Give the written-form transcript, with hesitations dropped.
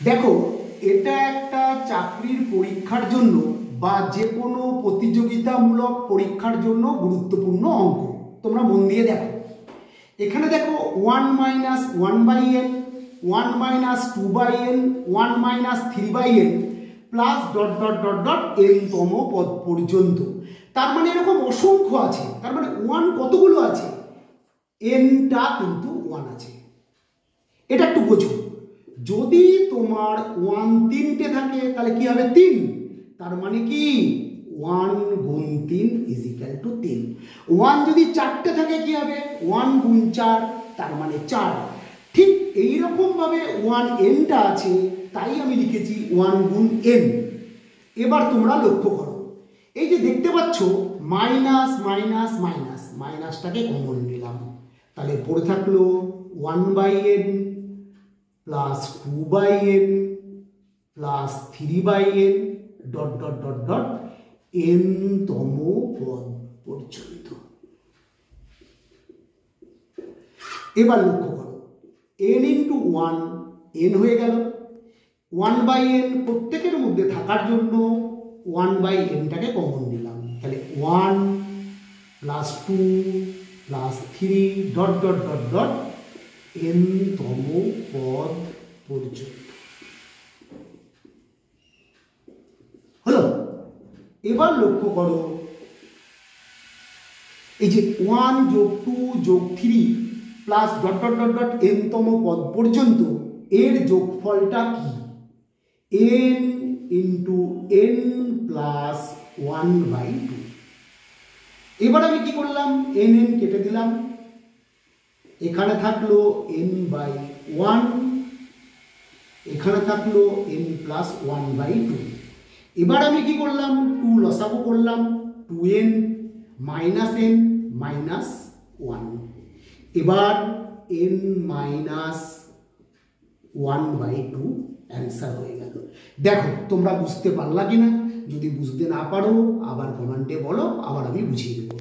দেখো, এটা একটা চাকরির পরীক্ষার জন্য বা যে কোনো প্রতিযোগিতামূলক পরীক্ষার জন্য গুরুত্বপূর্ণ অঙ্ক। তোমরা মন দিয়ে দেখো, এখানে দেখো 1 minus 1/n, 1 minus 2/n, 1 minus 3/n plus dot dot dot dot n তম পদ পর্যন্ত। তার মানে এরকম অসংখ্য আছে, তার মানে 1 কতগুলো আছে, nটা কিন্তু 1 আছে। এটা একটু বোঝো, যদি তোমার 1 তিনটে থাকে তাহলে কি হবে 3, তার মানে কি 1 গুণ 3 ইজ ইকুয়াল টু 3। 1 যদি 4টে থাকে কি হবে 1 গুণ 4, তার মানে 4। ঠিক এইরকম ভাবে 1n-টা আছে, তাই আমি লিখেছি 1 গুণ n। এবার তোমরা লক্ষ্য করো, এই যে দেখতে পাচ্ছ মাইনাস মাইনাস মাইনাস, মাইনাসটাকে কমন নিলাম, তাহলে পড়ে থাকলো 1/n plus 2/n plus 3/n dot dot dot dot n-তম পদ পর্যন্ত। এবার লক্ষ্য করো, n ইন্টু 1 n হয়ে গেল, 1/n প্রত্যেকের মধ্যে থাকার জন্য 1/n-টাকে কমন নিলাম, তাহলে 1 plus 2 plus 3 dot dot dot dot n-তম পদ পর্যন্ত হলো। এবার লক্ষ্য করো, এই যে 1 যোগ 2 যোগ 3 plus dot dot dot dot n-তম পদ পর্যন্ত, এর যোগফলটা কি n ইন্টু n প্লাস 1/2। এবার আমি কি করলাম, n কেটে দিলাম, এখানে থাকলো n/1, এখানে থাকলো n প্লাস 1/2। এবার আমি কি করলাম, 2 লসাগু করলাম, 2n মাইনাস n মাইনাস 1, এবার n মাইনাস 1/2 অ্যান্সার হয়ে গেল। দেখো তোমরা বুঝতে পারলা কিনা, যদি বুঝতে না পারো আবার কমেন্টে বলো, আবার আমি বুঝিয়ে দেবো।